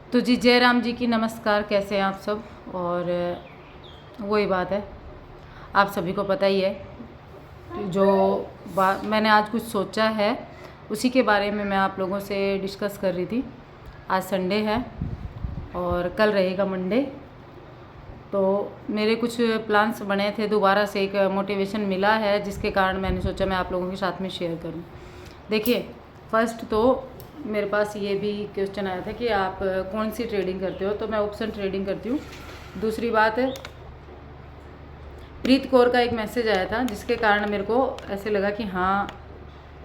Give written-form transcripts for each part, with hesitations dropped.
तो जी जय राम जी की नमस्कार। कैसे हैं आप सब। और वही बात है, आप सभी को पता ही है जो बात मैंने आज कुछ सोचा है उसी के बारे में मैं आप लोगों से डिस्कस कर रही थी। आज संडे है और कल रहेगा मंडे। तो मेरे कुछ प्लान्स बने थे, दोबारा से एक मोटिवेशन मिला है जिसके कारण मैंने सोचा मैं आप लोगों के साथ में शेयर करूं। देखिए, फर्स्ट तो मेरे पास ये भी क्वेश्चन आया था कि आप कौन सी ट्रेडिंग करते हो, तो मैं ऑप्शन ट्रेडिंग करती हूँ। दूसरी बात है, प्रीत कौर का एक मैसेज आया था जिसके कारण मेरे को ऐसे लगा कि हाँ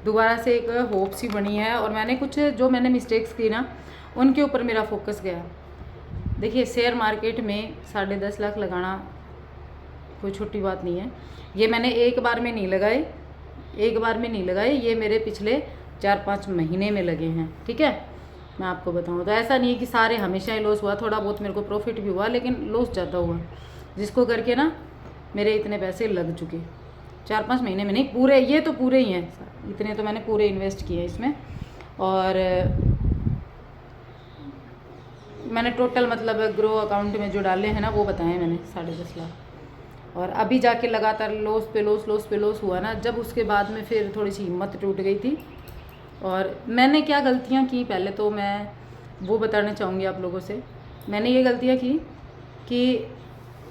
दोबारा से एक होप सी बनी है और मैंने कुछ जो मैंने मिस्टेक्स की ना उनके ऊपर मेरा फोकस गया। देखिए, शेयर मार्केट में 10.5 लाख लगाना कोई छोटी बात नहीं है। ये मैंने एक बार में नहीं लगाए, ये मेरे पिछले 4-5 महीने में लगे हैं। ठीक है, मैं आपको बताऊँ तो ऐसा नहीं है कि सारे हमेशा ही लॉस हुआ, थोड़ा बहुत मेरे को प्रॉफिट भी हुआ, लेकिन लॉस ज़्यादा हुआ, जिसको करके ना मेरे इतने पैसे लग चुके 4-5 महीने में नहीं, पूरे ये तो पूरे ही हैं, इतने तो मैंने पूरे इन्वेस्ट किए इसमें। और मैंने टोटल मतलब ग्रो अकाउंट में जो डाले हैं ना वो बताए मैंने 10.5 लाख। और अभी जाके लगातार लॉस पे लॉस हुआ ना, जब उसके बाद में फिर थोड़ी सी हिम्मत टूट गई थी। और मैंने क्या गलतियाँ की पहले तो मैं वो बताना चाहूँगी आप लोगों से। मैंने ये गलतियाँ की कि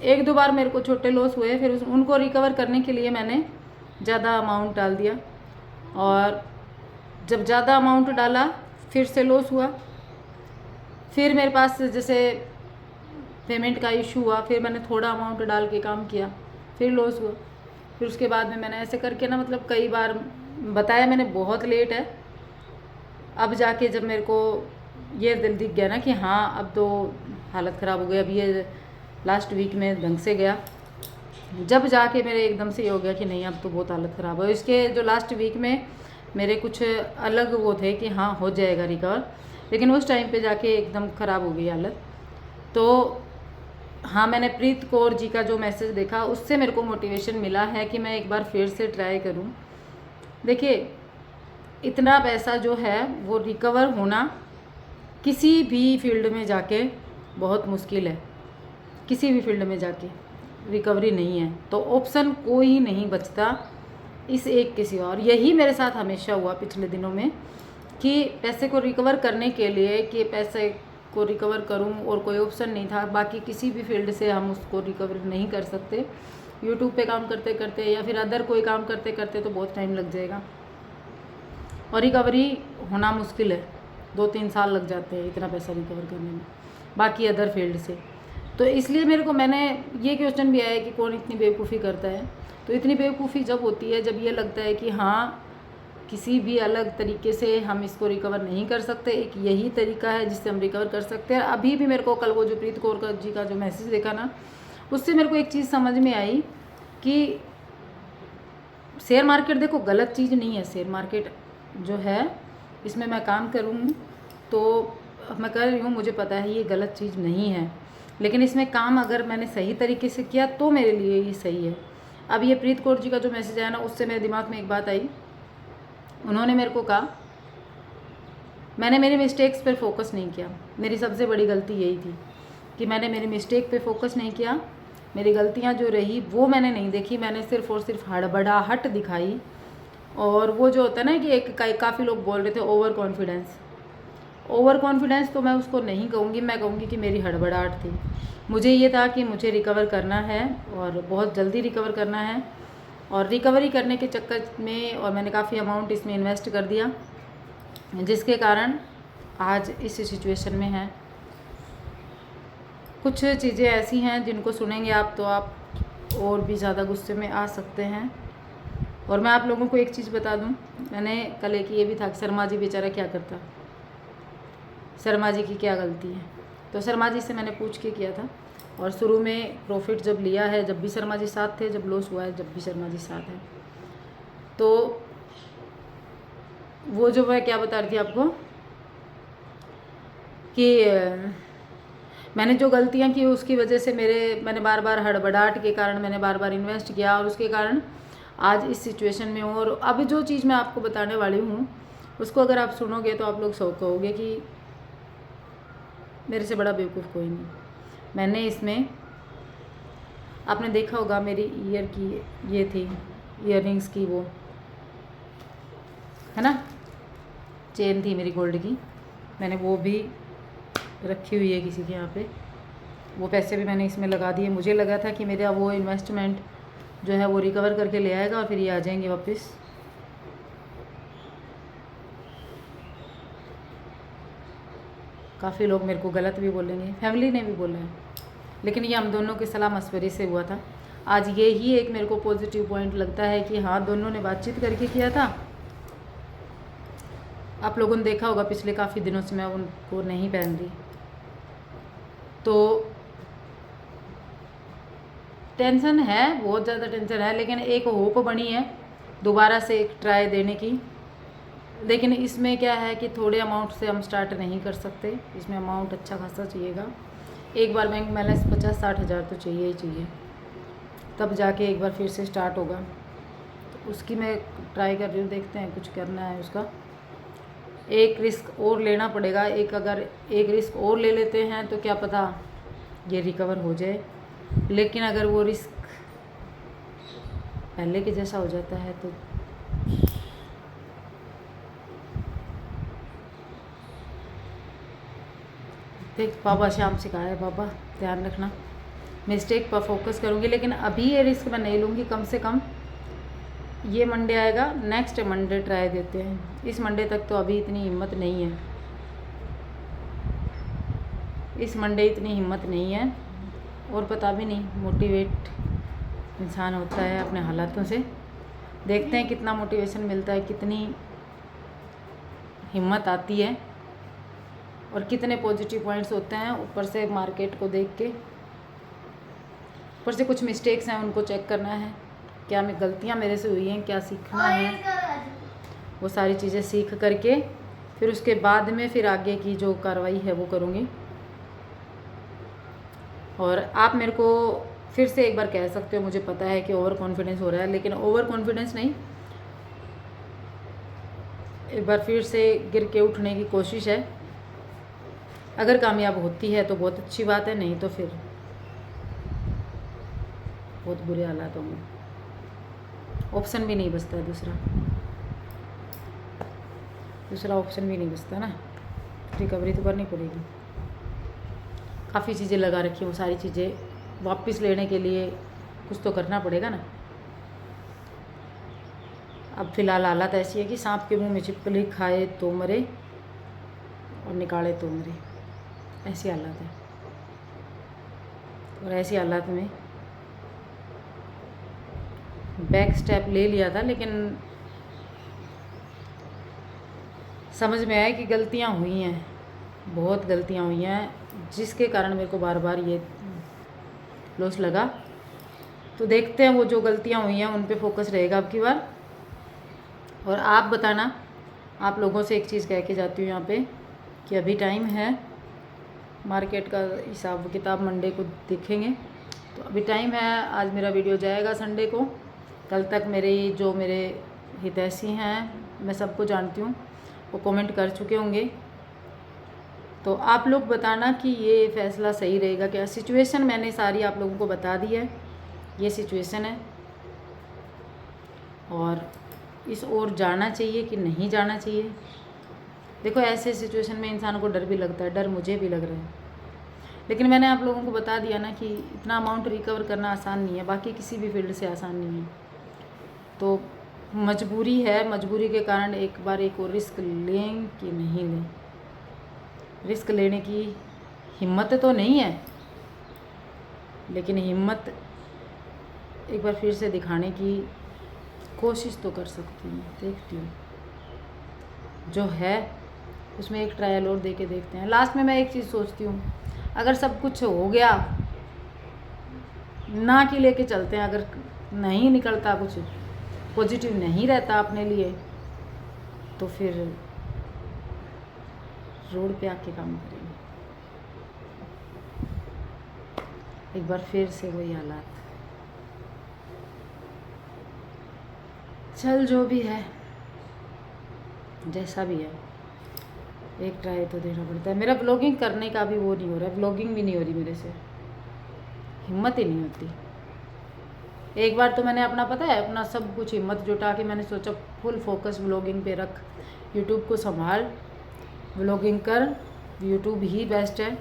1-2 बार मेरे को छोटे लॉस हुए, फिर उनको रिकवर करने के लिए मैंने ज़्यादा अमाउंट डाल दिया, और जब ज़्यादा अमाउंट डाला फिर से लॉस हुआ। फिर मेरे पास जैसे पेमेंट का इशू हुआ, फिर मैंने थोड़ा अमाउंट डाल के काम किया, फिर लॉस हुआ। फिर उसके बाद में मैंने ऐसे करके ना मतलब कई बार बताया मैंने, बहुत लेट है। अब जाके जब मेरे को ये दिल दिख गया ना कि हाँ अब तो हालत ख़राब हो गई, अब ये लास्ट वीक में ढंग से गया, जब जाके मेरे एकदम से ये हो गया कि नहीं अब तो बहुत हालत ख़राब है। इसके जो लास्ट वीक में मेरे कुछ अलग वो थे कि हाँ हो जाएगा रिकवर, लेकिन उस टाइम पे जाके एकदम ख़राब हो गई हालत। तो हाँ, मैंने प्रीत कौर जी का जो मैसेज देखा उससे मेरे को मोटिवेशन मिला है कि मैं एक बार फिर से ट्राई करूँ। देखिए, इतना पैसा जो है वो रिकवर होना किसी भी फील्ड में जाके बहुत मुश्किल है, किसी भी फील्ड में जाके रिकवरी नहीं है, तो ऑप्शन कोई नहीं बचता इस एक किसी और। यही मेरे साथ हमेशा हुआ पिछले दिनों में कि पैसे को रिकवर करने के लिए कि पैसे को रिकवर करूं और कोई ऑप्शन नहीं था। बाकी किसी भी फील्ड से हम उसको रिकवर नहीं कर सकते। यूट्यूब पे काम करते करते या फिर अदर कोई काम करते करते तो बहुत टाइम लग जाएगा और रिकवरी होना मुश्किल है, 2-3 साल लग जाते हैं इतना पैसा रिकवर करने में, बाकी अदर फील्ड से। तो इसलिए मैंने ये क्वेश्चन भी आया कि कौन इतनी बेवकूफ़ी करता है। तो इतनी बेवकूफ़ी जब होती है जब ये लगता है कि हाँ किसी भी अलग तरीके से हम इसको रिकवर नहीं कर सकते, एक यही तरीका है जिससे हम रिकवर कर सकते हैं। अभी भी मेरे को कल वो जो प्रीत कौर जी का जो मैसेज देखा ना, उससे मेरे को एक चीज़ समझ में आई कि शेयर मार्केट देखो गलत चीज़ नहीं है। शेयर मार्केट जो है इसमें मैं काम करूँ तो मैं कर रही हूँ, मुझे पता है ये गलत चीज़ नहीं है, लेकिन इसमें काम अगर मैंने सही तरीके से किया तो मेरे लिए ये सही है। अब ये प्रीत कौर जी का जो मैसेज आया ना, उससे मेरे दिमाग में एक बात आई। उन्होंने मेरे को कहा मैंने मेरी मिस्टेक्स पर फोकस नहीं किया। मेरी सबसे बड़ी गलती यही थी कि मैंने मेरी मिस्टेक पे फोकस नहीं किया। मेरी गलतियां जो रही वो मैंने नहीं देखी, मैंने सिर्फ और सिर्फ हड़बड़ाहट दिखाई। और वो जो होता है ना कि एक काफ़ी लोग बोल रहे थे ओवर कॉन्फिडेंस, तो मैं उसको नहीं कहूँगी, मैं कहूँगी कि मेरी हड़बड़ाहट थी। मुझे ये था कि मुझे रिकवर करना है और बहुत जल्दी रिकवर करना है, और रिकवरी करने के चक्कर में और मैंने काफ़ी अमाउंट इसमें इन्वेस्ट कर दिया, जिसके कारण आज इस सिचुएशन में है। कुछ चीज़ें ऐसी हैं जिनको सुनेंगे आप तो आप और भी ज़्यादा गुस्से में आ सकते हैं। और मैं आप लोगों को एक चीज़ बता दूं, मैंने कल एक ये भी था कि शर्मा जी बेचारा क्या करता, शर्मा जी की क्या गलती है। तो शर्मा जी से मैंने पूछ के किया था, और शुरू में प्रॉफिट जब लिया है जब भी शर्मा जी साथ थे, जब लॉस हुआ है जब भी शर्मा जी साथ हैं। तो वो जो मैं क्या बता रही थी आपको कि मैंने जो गलतियां की उसकी वजह से मैंने बार बार हड़बड़ाहट के कारण मैंने बार बार इन्वेस्ट किया, और उसके कारण आज इस सिचुएशन में हूँ। और अब जो चीज़ मैं आपको बताने वाली हूँ उसको अगर आप सुनोगे तो आप लोग शौक कहोगे कि मेरे से बड़ा बेवकूफ़ कोई नहीं। मैंने इसमें, आपने देखा होगा मेरी ईयर की ये थी ईयररिंग्स की, वो है ना, चेन थी मेरी गोल्ड की, मैंने वो भी रखी हुई है किसी के यहाँ पे। वो पैसे भी मैंने इसमें लगा दिए। मुझे लगा था कि मेरा वो इन्वेस्टमेंट जो है वो रिकवर करके ले आएगा और फिर ये आ जाएंगे वापस। काफ़ी लोग मेरे को गलत भी बोलेंगे, फैमिली ने भी बोला है, लेकिन ये हम दोनों के सलाह मशवरे से हुआ था। आज ये ही एक मेरे को पॉजिटिव पॉइंट लगता है कि हाँ, दोनों ने बातचीत करके किया था। आप लोगों ने देखा होगा पिछले काफ़ी दिनों से मैं उनको नहीं पहन रही, तो टेंशन है, बहुत ज़्यादा टेंशन है, लेकिन एक होप बनी है दोबारा से एक ट्राई देने की। लेकिन इसमें क्या है कि थोड़े अमाउंट से हम स्टार्ट नहीं कर सकते, इसमें अमाउंट अच्छा खासा चाहिएगा। एक बार बैंक बैलेंस 50-60 हज़ार तो चाहिए ही चाहिए, तब जाके एक बार फिर से स्टार्ट होगा। तो उसकी मैं ट्राई कर रही हूँ, देखते हैं कुछ करना है उसका। एक रिस्क और लेना पड़ेगा, अगर एक रिस्क और ले लेते हैं तो क्या पता ये रिकवर हो जाए। लेकिन अगर वो रिस्क पहले के जैसा हो जाता है तो देख, बाबा श्याम सिखाया है, बाबा ध्यान रखना, मिस्टेक पर फोकस करूँगी। लेकिन अभी ये रिस्क मैं नहीं लूँगी, कम से कम ये मंडे आएगा, नेक्स्ट मंडे ट्राई देते हैं। इस मंडे तक तो अभी इतनी हिम्मत नहीं है, इस मंडे इतनी हिम्मत नहीं है। और पता भी नहीं, मोटिवेट इंसान होता है अपने हालातों से। देखते हैं कितना मोटिवेशन मिलता है, कितनी हिम्मत आती है और कितने पॉजिटिव पॉइंट्स होते हैं। ऊपर से मार्केट को देख के, ऊपर से कुछ मिस्टेक्स हैं उनको चेक करना है, क्या मैं गलतियां मेरे से हुई हैं, क्या सीखना है, वो सारी चीज़ें सीख करके फिर उसके बाद में फिर आगे की जो कार्रवाई है वो करूँगी। और आप मेरे को फिर से एक बार कह सकते हो, मुझे पता है कि ओवर कॉन्फिडेंस हो रहा है, लेकिन ओवर कॉन्फिडेंस नहीं, एक बार फिर से गिर के उठने की कोशिश है। अगर कामयाब होती है तो बहुत अच्छी बात है, नहीं तो फिर बहुत बुरे हालात होंगे। ऑप्शन भी नहीं बचता है, दूसरा ऑप्शन भी नहीं बचता ना, रिकवरी तो करनी पड़ेगी। काफ़ी चीज़ें लगा रखी हैं, वो सारी चीज़ें वापस लेने के लिए कुछ तो करना पड़ेगा ना। अब फ़िलहाल हालत ऐसी है कि सांप के मुंह में छिपकली खाए तो मरे और निकाले तो मरे, ऐसी हालत है। और ऐसी हालत में बैक स्टेप ले लिया था, लेकिन समझ में आया कि गलतियां हुई हैं, बहुत गलतियां हुई हैं, जिसके कारण मेरे को बार बार ये लॉस लगा। तो देखते हैं वो जो गलतियां हुई हैं उन पे फोकस रहेगा अब की बार। और आप बताना, आप लोगों से एक चीज़ कह के जाती हूँ यहाँ पे कि अभी टाइम है, मार्केट का हिसाब किताब मंडे को देखेंगे, तो अभी टाइम है। आज मेरा वीडियो जाएगा संडे को, कल तक मेरे हितैषी हैं, मैं सबको जानती हूँ, वो कमेंट कर चुके होंगे। तो आप लोग बताना कि ये फ़ैसला सही रहेगा क्या। सिचुएशन मैंने सारी आप लोगों को बता दी है, ये सिचुएशन है, और इस ओर जाना चाहिए कि नहीं जाना चाहिए। देखो, ऐसे सिचुएशन में इंसान को डर भी लगता है, डर मुझे भी लग रहा है, लेकिन मैंने आप लोगों को बता दिया ना कि इतना अमाउंट रिकवर करना आसान नहीं है, बाकी किसी भी फील्ड से आसान नहीं है। तो मजबूरी है, मजबूरी के कारण एक बार एक और रिस्क लें कि नहीं लें। रिस्क लेने की हिम्मत तो नहीं है, लेकिन हिम्मत एक बार फिर से दिखाने की कोशिश तो कर सकती हूँ। देखती हूँ जो है उसमें एक ट्रायल और दे के देखते हैं। लास्ट में मैं एक चीज़ सोचती हूँ, अगर सब कुछ हो गया ना कि लेके चलते हैं, अगर नहीं निकलता, कुछ पॉजिटिव नहीं रहता अपने लिए, तो फिर रोड पे आके काम करेंगे। एक बार फिर से वही हालात। चल, जो भी है, जैसा भी है, एक ट्राई तो देना पड़ता है। मेरा ब्लॉगिंग करने का भी वो नहीं हो रहा है, ब्लॉगिंग भी नहीं हो रही मेरे से, हिम्मत ही नहीं होती। एक बार तो मैंने अपना पता है अपना सब कुछ हिम्मत जुटा के मैंने सोचा फुल फोकस ब्लॉगिंग पे रख, यूट्यूब को संभाल, ब्लॉगिंग कर, यूट्यूब ही बेस्ट है,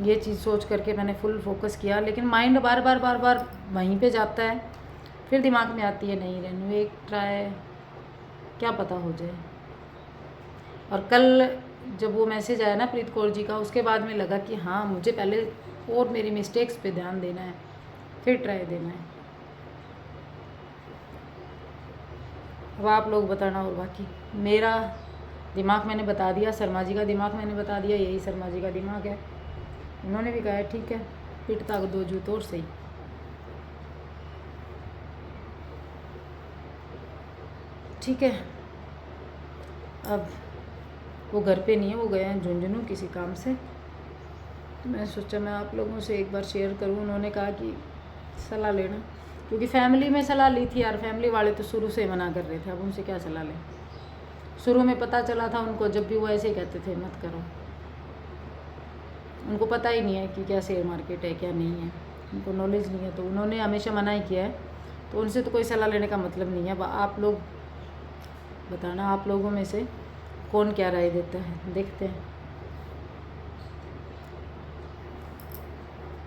ये चीज़ सोच करके मैंने फुल फोकस किया। लेकिन माइंड बार बार वहीं पे जाता है, फिर दिमाग में आती है नहीं रेनू एक ट्राई, क्या पता हो जाए। और कल जब वो मैसेज आया ना प्रीत कौर जी का, उसके बाद में लगा कि हाँ मुझे पहले और मेरी मिस्टेक्स पे ध्यान देना है, फिर ट्राई देना है। अब आप लोग बताना। और बाकी मेरा दिमाग मैंने बता दिया, शर्मा जी का दिमाग मैंने बता दिया, यही शर्मा जी का दिमाग है। उन्होंने भी कहा है ठीक है, पिटता को 2 जूत और सही। ठीक है, अब वो घर पे नहीं है, वो गए हैं झुंझुनू किसी काम से, तो मैं सोचा मैं आप लोगों से एक बार शेयर करूं। उन्होंने कहा कि सलाह लेना, क्योंकि फैमिली में सलाह ली थी यार, फैमिली वाले तो शुरू से मना कर रहे थे, अब उनसे क्या सलाह लें। शुरू में पता चला था उनको, जब भी वो ऐसे ही कहते थे मत करो, उनको पता ही नहीं है कि क्या शेयर मार्केट है क्या नहीं है, उनको नॉलेज नहीं है, तो उन्होंने हमेशा मना ही किया है। तो उनसे तो कोई सलाह लेने का मतलब नहीं है। आप लोग बताना, आप लोगों में से कौन क्या राय देता है, देखते हैं।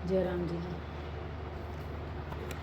जय राम जी की।